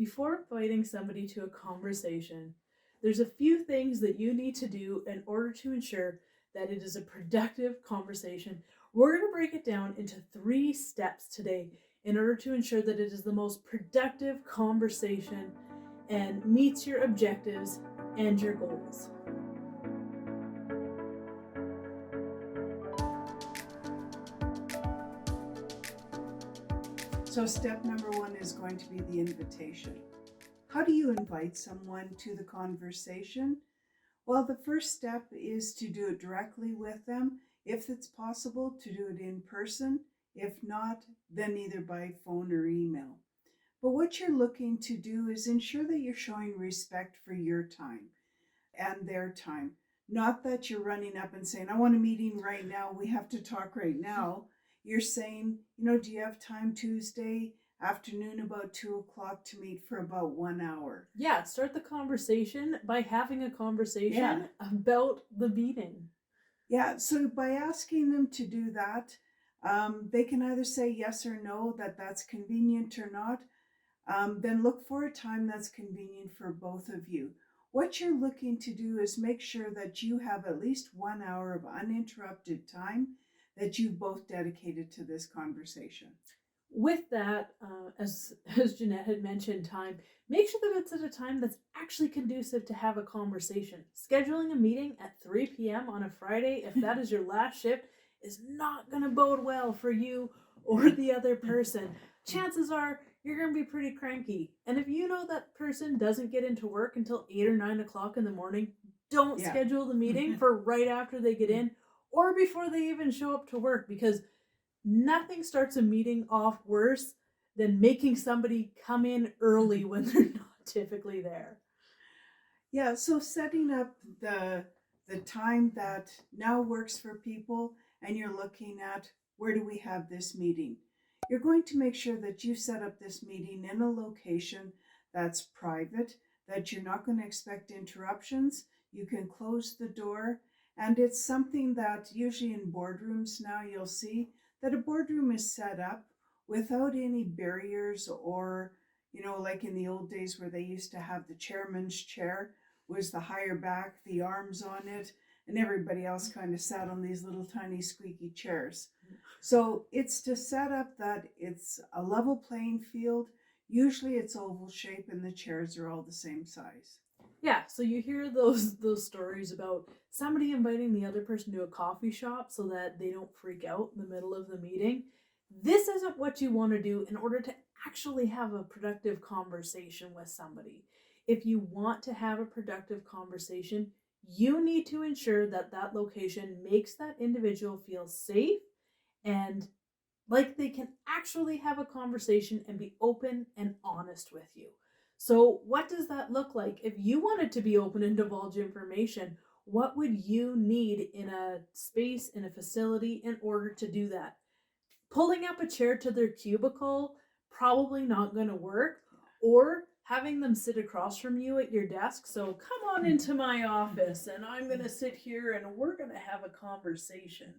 Before inviting somebody to a conversation, there's a few things that you need to do in order to ensure that it is a productive conversation. We're going to break it down into 3 steps today in order to ensure that it is the most productive conversation and meets your objectives and your goals. So step number 1 is going to be the invitation. How do you invite someone to the conversation? Well, the first step is to do it directly with them. If it's possible, to do it in person. If not, then either by phone or email. But what you're looking to do is ensure that you're showing respect for your time and their time. Not that you're running up and saying, I want a meeting right now, we have to talk right now. You're saying, do you have time Tuesday afternoon about 2:00 to meet for about 1 hour? Yeah, start the conversation by having a conversation about the meeting. Yeah, so by asking them to do that, they can either say yes or no, that's convenient or not. Then look for a time that's convenient for both of you. What you're looking to do is make sure that you have at least 1 hour of uninterrupted time that you've both dedicated to this conversation. With that, as Jeanette had mentioned, time, make sure that it's at a time that's actually conducive to have a conversation. Scheduling a meeting at 3 p.m. on a Friday, if that is your last shift, is not going to bode well for you or the other person. Chances are you're going to be pretty cranky. And if you know that person doesn't get into work until 8 or 9 o'clock in the morning, don't schedule the meeting for right after they get in or before they even show up to work, because nothing starts a meeting off worse than making somebody come in early when they're not typically there. Yeah, so setting up the time that now works for people, and you're looking at, where do we have this meeting? You're going to make sure that you set up this meeting in a location that's private, that you're not going to expect interruptions. You can close the door, and it's something that usually in boardrooms now you'll see that a boardroom is set up without any barriers or, like in the old days where they used to have the chairman's chair was the higher back, the arms on it, and everybody else kind of sat on these little tiny squeaky chairs. So it's to set up that it's a level playing field. Usually it's oval shape and the chairs are all the same size. Yeah, so you hear those stories about somebody inviting the other person to a coffee shop so that they don't freak out in the middle of the meeting. This isn't what you want to do in order to actually have a productive conversation with somebody. If you want to have a productive conversation, you need to ensure that that location makes that individual feel safe and like they can actually have a conversation and be open and honest with you. So what does that look like? If you wanted to be open and divulge information, what would you need in a space, in a facility, in order to do that? Pulling up a chair to their cubicle, probably not going to work. Or having them sit across from you at your desk. So come on into my office and I'm going to sit here and we're going to have a conversation.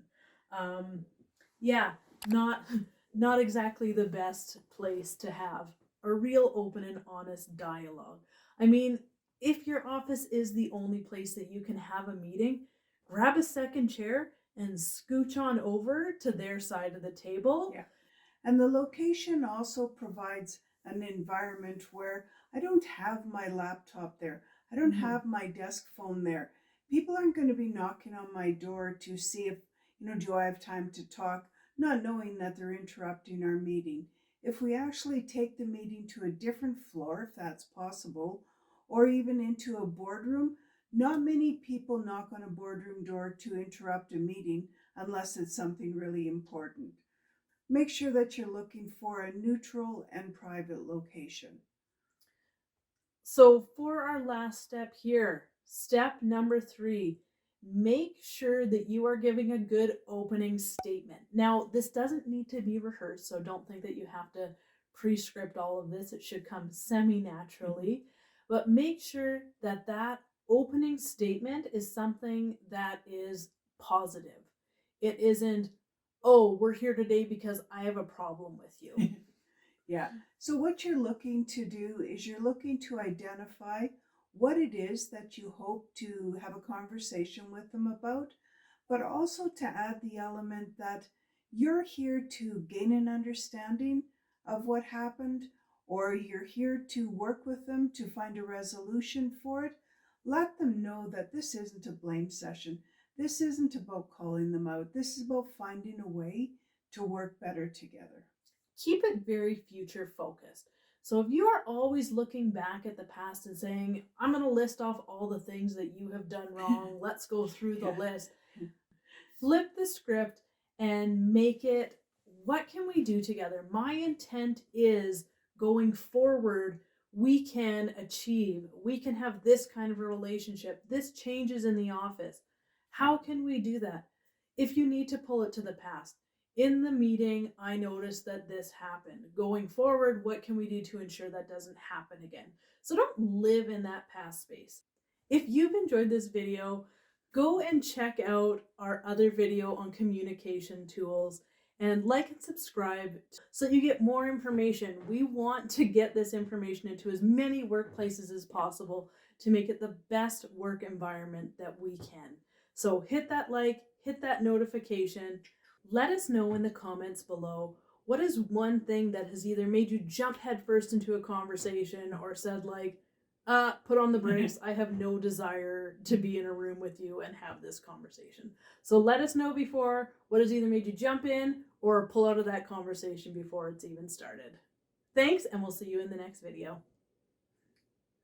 Not exactly the best place to have a real open and honest dialogue. I mean, if your office is the only place that you can have a meeting, grab a second chair and scooch on over to their side of the table. Yeah. And the location also provides an environment where I don't have my laptop there. I don't have my desk phone there. People aren't going to be knocking on my door to see if, do I have time to talk, not knowing that they're interrupting our meeting. If we actually take the meeting to a different floor, if that's possible, or even into a boardroom, not many people knock on a boardroom door to interrupt a meeting unless it's something really important. Make sure that you're looking for a neutral and private location. So for our last step here, step number 3, make sure that you are giving a good opening statement. Now, this doesn't need to be rehearsed, so don't think that you have to pre-script all of this. It should come semi-naturally, but make sure that that opening statement is something that is positive. It isn't, oh, we're here today because I have a problem with you. Yeah. So what you're looking to do is you're looking to identify what it is that you hope to have a conversation with them about, but also to add the element that you're here to gain an understanding of what happened, or you're here to work with them to find a resolution for it. Let them know that this isn't a blame session. This isn't about calling them out. This is about finding a way to work better together. Keep it very future focused. So if you are always looking back at the past and saying, I'm going to list off all the things that you have done wrong, let's go through the Yeah. list, flip the script and make it, what can we do together? My intent is going forward, we can achieve, we can have this kind of a relationship, this changes in the office. How can we do that? If you need to pull it to the past, in the meeting, I noticed that this happened. Going forward, what can we do to ensure that doesn't happen again? So don't live in that past space. If you've enjoyed this video, go and check out our other video on communication tools and like and subscribe so you get more information. We want to get this information into as many workplaces as possible to make it the best work environment that we can. So hit that like, hit that notification. Let us know in the comments below, what is one thing that has either made you jump headfirst into a conversation or said like, put on the brakes. I have no desire to be in a room with you and have this conversation. So let us know before what has either made you jump in or pull out of that conversation before it's even started. Thanks, and we'll see you in the next video.